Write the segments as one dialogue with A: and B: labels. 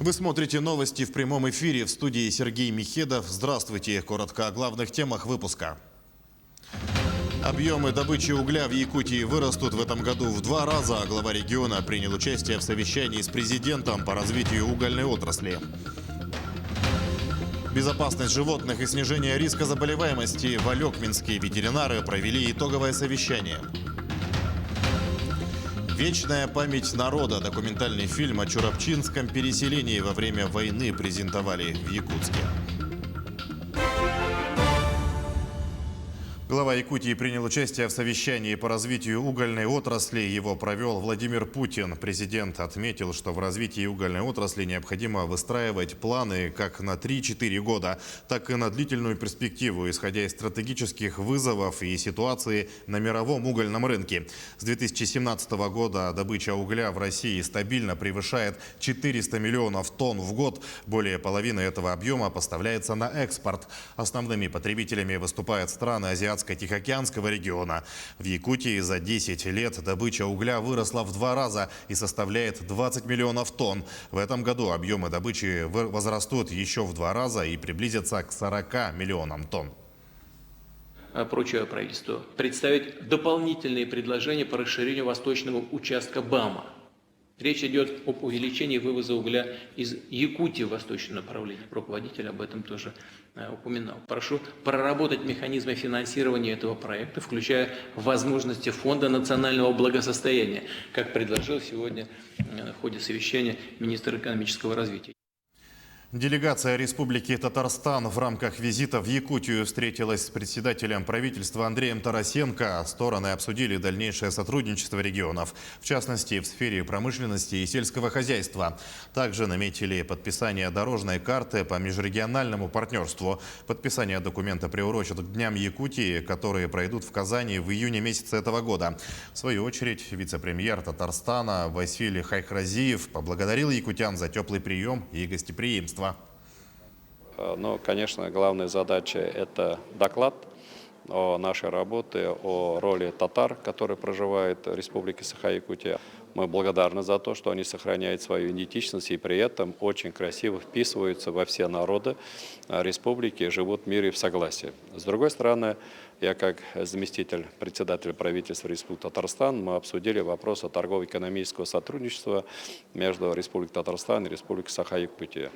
A: Вы смотрите новости в прямом эфире. В студии Сергей Михедов. Здравствуйте. Коротко о главных темах выпуска. Объемы добычи угля в Якутии вырастут в этом году в 2 раза. Глава региона принял участие в совещании с президентом по развитию угольной отрасли. Безопасность животных и снижение риска заболеваемости. В Алекминске ветеринары провели итоговое совещание. «Вечная память народа» – документальный фильм о чурапчинском переселении во время войны презентовали в Якутске. Глава Якутии принял участие в совещании по развитию угольной отрасли. Его провел Владимир Путин. Президент отметил, что в развитии угольной отрасли необходимо выстраивать планы как на 3-4 года, так и на длительную перспективу, исходя из стратегических вызовов и ситуации на мировом угольном рынке. С 2017 года добыча угля в России стабильно превышает 400 миллионов тонн в год. Более половины этого объема поставляется на экспорт. Основными потребителями выступают страны Азиатско-Тихоокеанского региона. В Якутии за 10 лет добыча угля выросла в 2 раза и составляет 20 миллионов тонн. В этом году объемы добычи возрастут еще в 2 раза и приблизятся к 40 миллионам тонн.
B: Поручаю правительству представить дополнительные предложения по расширению восточного участка БАМа. Речь идет об увеличении вывоза угля из Якутии в восточном направлении. Руководитель об этом тоже упоминал. Прошу проработать механизмы финансирования этого проекта, включая возможности Фонда национального благосостояния, как предложил сегодня в ходе совещания министр экономического развития.
A: Делегация Республики Татарстан в рамках визита в Якутию встретилась с председателем правительства Андреем Тарасенко. Стороны обсудили дальнейшее сотрудничество регионов, в частности в сфере промышленности и сельского хозяйства. Также наметили подписание дорожной карты по межрегиональному партнерству. Подписание документа приурочат к Дням Якутии, которые пройдут в Казани в июне месяце этого года. В свою очередь вице-премьер Татарстана Василий Хайхразиев поблагодарил якутян за теплый прием и гостеприимство.
C: Но, конечно, главная задача – это доклад о нашей работе, о роли татар, которые проживают в Республике Саха-Якутия. Мы благодарны за то, что они сохраняют свою идентичность и при этом очень красиво вписываются во все народы республики и живут в мире и в согласии. С другой стороны, я как заместитель председателя правительства Республики Татарстан, мы обсудили вопрос о торгово-экономического сотрудничества между Республикой Татарстан и Республикой Саха-Якутия.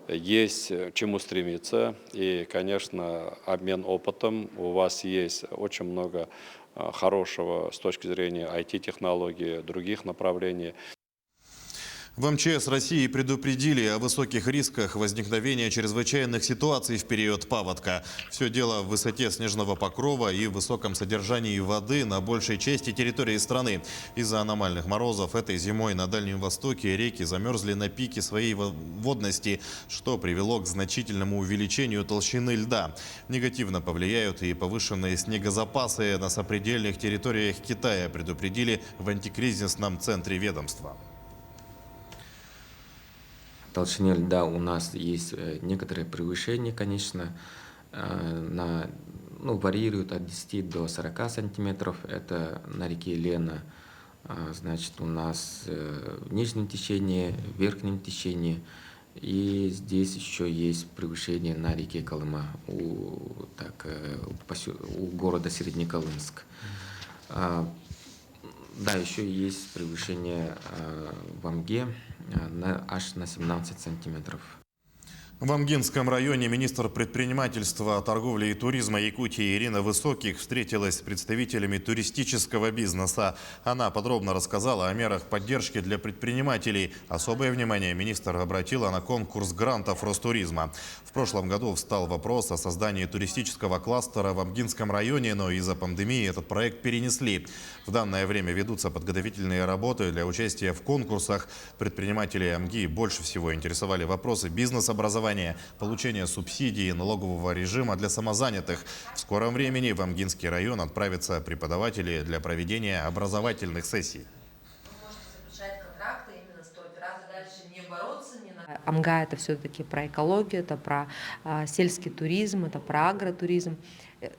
C: Есть чему стремиться и, конечно, обмен опытом. У вас есть очень много хорошего с точки зрения IT-технологий, других направлений.
A: В МЧС России предупредили о высоких рисках возникновения чрезвычайных ситуаций в период паводка. Все дело в высоте снежного покрова и высоком содержании воды на большей части территории страны. Из-за аномальных морозов этой зимой на Дальнем Востоке реки замерзли на пике своей водности, что привело к значительному увеличению толщины льда. Негативно повлияют и повышенные снегозапасы на сопредельных территориях Китая, предупредили в антикризисном центре ведомства.
D: Толщине льда у нас есть некоторые превышения, конечно, варьируют от 10 до 40 сантиметров. Это на реке Лена, значит, у нас в нижнем течении, в верхнем течении. И здесь еще есть превышение на реке Колыма у города Среднеколымск. Да, еще есть превышение в Амге аж на 17 сантиметров.
A: В Амгинском районе министр предпринимательства, торговли и туризма Якутии Ирина Высоких встретилась с представителями туристического бизнеса. Она подробно рассказала о мерах поддержки для предпринимателей. Особое внимание министр обратила на конкурс грантов Ростуризма. В прошлом году встал вопрос о создании туристического кластера в Амгинском районе, но из-за пандемии этот проект перенесли. В данное время ведутся подготовительные работы для участия в конкурсах. Предприниматели Амги больше всего интересовали вопросы бизнес-образования, получения субсидий и налогового режима для самозанятых. В скором времени в Амгинский район отправятся преподаватели для проведения образовательных сессий.
E: Амга — это все-таки про экологию, это про сельский туризм, это про агротуризм.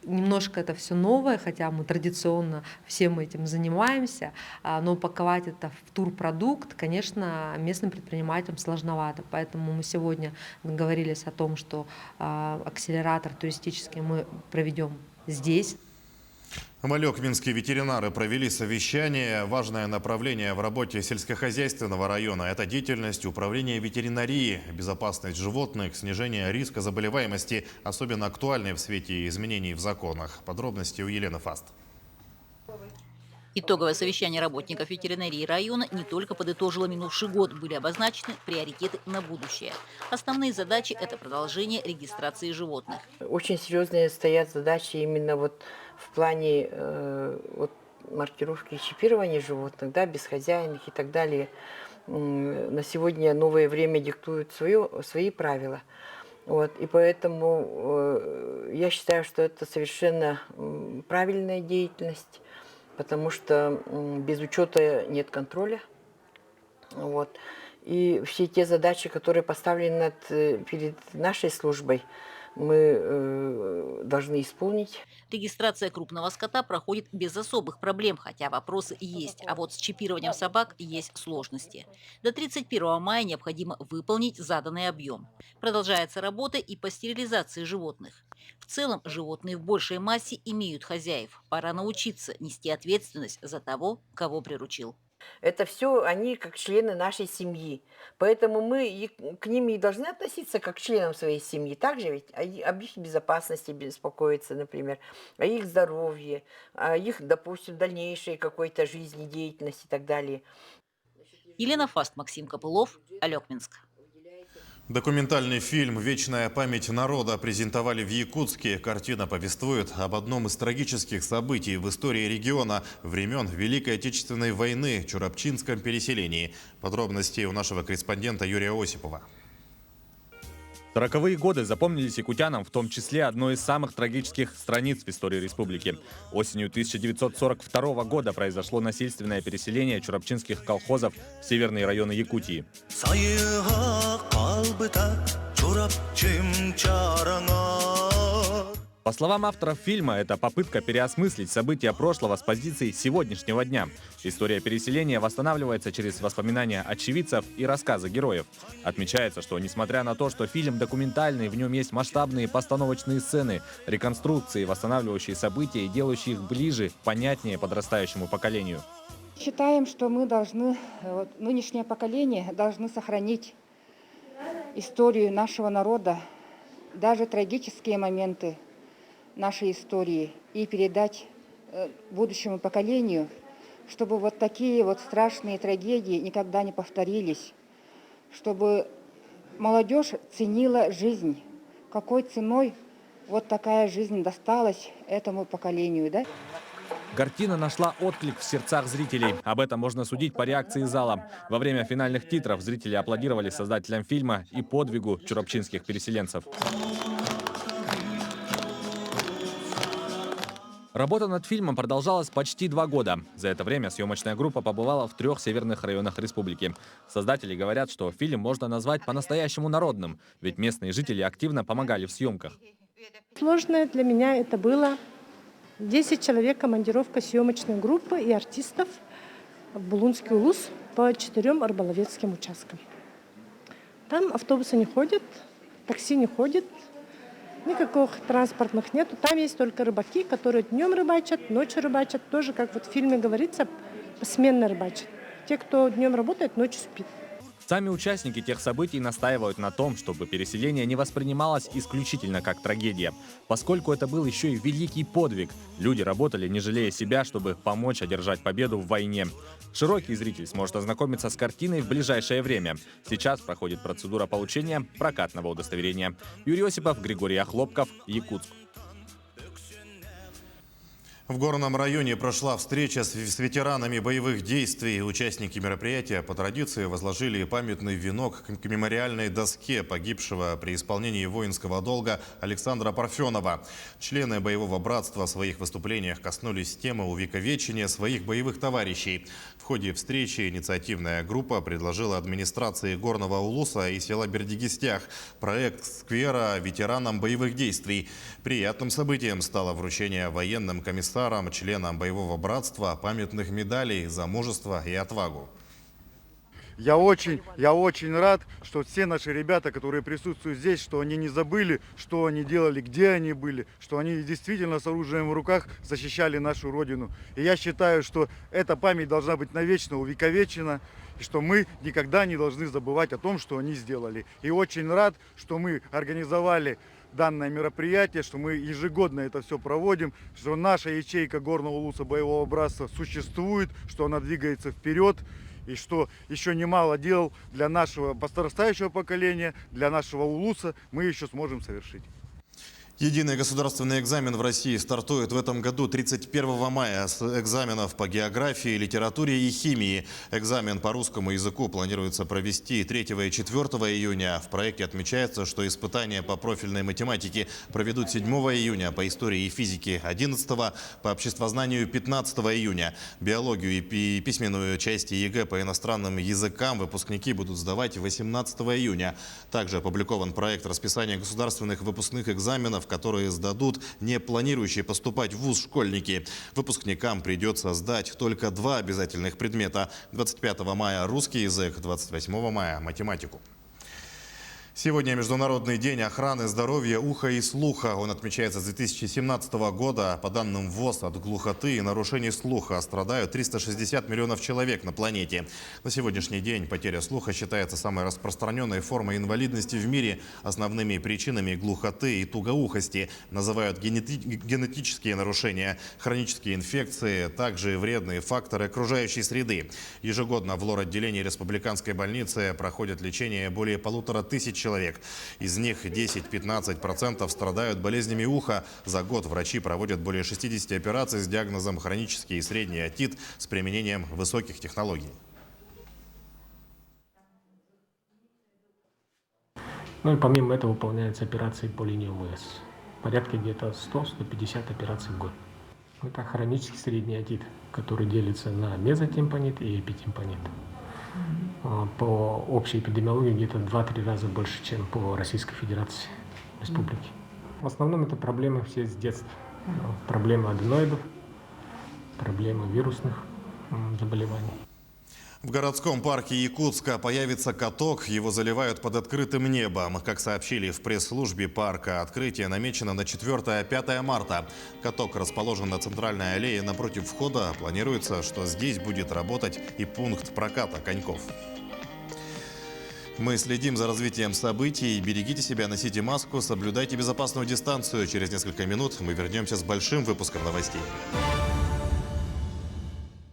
E: Немножко это все новое, хотя мы традиционно всем этим занимаемся, но упаковать это в турпродукт, конечно, местным предпринимателям сложновато. Поэтому мы сегодня договорились о том, что акселератор туристический мы проведем здесь.
A: В Алекминске ветеринары провели совещание. Важное направление в работе сельскохозяйственного района – это деятельность управления ветеринарии, безопасность животных, снижение риска заболеваемости, особенно актуальны в свете изменений в законах. Подробности у Елены Фаст.
F: Итоговое совещание работников ветеринарии района не только подытожило минувший год, были обозначены приоритеты на будущее. Основные задачи – это продолжение регистрации животных.
G: Очень серьезные стоят задачи именно вот в плане маркировки и чипирования животных, да, безхозяйных и так далее. На сегодня новое время диктует свои правила. Вот, и поэтому я считаю, что это совершенно правильная деятельность, потому что без учета нет контроля. Вот. И все те задачи, которые поставлены перед нашей службой, мы должны исполнить.
F: Регистрация крупного скота проходит без особых проблем, хотя вопросы есть. А вот с чипированием собак есть сложности. До 31 мая необходимо выполнить заданный объем. Продолжается работа и по стерилизации животных. В целом, животные в большей массе имеют хозяев. Пора научиться нести ответственность за того, кого приручил.
G: Это все они как члены нашей семьи. Поэтому мы к ним и должны относиться как к членам своей семьи. Также ведь об их безопасности беспокоиться, например, о их здоровье, о их, допустим, дальнейшей какой-то жизнедеятельности и так далее.
F: Елена Фаст, Максим Копылов, Алекминск.
A: Документальный фильм «Вечная память народа» презентовали в Якутске. Картина повествует об одном из трагических событий в истории региона времен Великой Отечественной войны – Чурапчинском переселении. Подробности у нашего корреспондента Юрия Осипова.
H: 40-е годы запомнились якутянам, в том числе одной из самых трагических страниц в истории республики. Осенью 1942 года произошло насильственное переселение чурапчинских колхозов в северные районы Якутии. По словам авторов фильма, это попытка переосмыслить события прошлого с позиции сегодняшнего дня. История переселения восстанавливается через воспоминания очевидцев и рассказы героев. Отмечается, что несмотря на то, что фильм документальный, в нем есть масштабные постановочные сцены, реконструкции, восстанавливающие события и делающие их ближе, понятнее подрастающему поколению.
I: Считаем, что мы должны, нынешнее поколение должны сохранить историю нашего народа, даже трагические моменты нашей истории и передать будущему поколению, чтобы вот такие вот страшные трагедии никогда не повторились, чтобы молодежь ценила жизнь, какой ценой вот такая жизнь досталась этому поколению, да?
H: Картина нашла отклик в сердцах зрителей. Об этом можно судить по реакции зала. Во время финальных титров зрители аплодировали создателям фильма и подвигу чурапчинских переселенцев. Работа над фильмом продолжалась почти 2 года. За это время съемочная группа побывала в 3 северных районах республики. Создатели говорят, что фильм можно назвать по-настоящему народным, ведь местные жители активно помогали в съемках.
J: Сложное для меня это было 10 человек, командировка съемочной группы и артистов в Булунский улус по 4 рыболовецким участкам. Там автобусы не ходят, такси не ходит. Никаких транспортных нету. Там есть только рыбаки, которые днем рыбачат, ночью рыбачат. Тоже, как вот в фильме говорится, посменно рыбачат. Те, кто днем работает, ночью спит.
H: Сами участники тех событий настаивают на том, чтобы переселение не воспринималось исключительно как трагедия, поскольку это был еще и великий подвиг. Люди работали, не жалея себя, чтобы помочь одержать победу в войне. Широкий зритель сможет ознакомиться с картиной в ближайшее время. Сейчас проходит процедура получения прокатного удостоверения. Юрий Осипов, Григорий Охлопков, Якутск.
A: В Горном районе прошла встреча с ветеранами боевых действий. Участники мероприятия по традиции возложили памятный венок к мемориальной доске погибшего при исполнении воинского долга Александра Парфенова. Члены боевого братства в своих выступлениях коснулись темы увековечения своих боевых товарищей. В ходе встречи инициативная группа предложила администрации Горного Улуса и села Бердигистях проект сквера ветеранам боевых действий. Приятным событием стало вручение военным комиссарам, членам боевого братства памятных медалей за мужество и отвагу.
K: Я очень рад, что все наши ребята, которые присутствуют здесь, что они не забыли, что они делали, где они были, что они действительно с оружием в руках защищали нашу Родину. И я считаю, что эта память должна быть навечно увековечена, и что мы никогда не должны забывать о том, что они сделали. И очень рад, что мы организовали данное мероприятие, что мы ежегодно это все проводим, что наша ячейка Горного Улуса боевого братства существует, что она двигается вперед, и что еще немало дел для нашего подрастающего поколения, для нашего Улуса мы еще сможем совершить.
A: Единый государственный экзамен в России стартует в этом году 31 мая с экзаменов по географии, литературе и химии. Экзамен по русскому языку планируется провести 3 и 4 июня. В проекте отмечается, что испытания по профильной математике проведут 7 июня, по истории и физике 11, по обществознанию 15 июня. Биологию и письменную части ЕГЭ по иностранным языкам выпускники будут сдавать 18 июня. Также опубликован проект расписания государственных выпускных экзаменов, которые сдадут не планирующие поступать в вуз школьники. Выпускникам придется сдать только 2 обязательных предмета. 25 мая русский язык, 28 мая математику. Сегодня Международный день охраны здоровья уха и слуха. Он отмечается с 2017 года. По данным ВОЗ, от глухоты и нарушений слуха страдают 360 миллионов человек на планете. На сегодняшний день потеря слуха считается самой распространенной формой инвалидности в мире. Основными причинами глухоты и тугоухости называют генетические нарушения, хронические инфекции, также вредные факторы окружающей среды. Ежегодно в лор-отделении республиканской больницы проходят лечение более 1500 человек. Из них 10-15% страдают болезнями уха. За год врачи проводят более 60 операций с диагнозом хронический и средний отит с применением высоких технологий.
L: Ну и помимо этого выполняются операции по линии ОМС. Порядка где-то 100-150 операций в год. Это хронический средний отит, который делится на мезотимпанит и эпитимпанит. По общей эпидемиологии где-то 2-3 раза больше, чем по Российской Федерации, республике. В основном это проблемы все с детства. Проблемы аденоидов, проблемы вирусных заболеваний.
A: В городском парке Якутска появится каток. Его заливают под открытым небом. Как сообщили в пресс-службе парка, открытие намечено на 4-5 марта. Каток расположен на центральной аллее напротив входа. Планируется, что здесь будет работать и пункт проката коньков. Мы следим за развитием событий. Берегите себя, носите маску, соблюдайте безопасную дистанцию. Через несколько минут мы вернемся с большим выпуском новостей.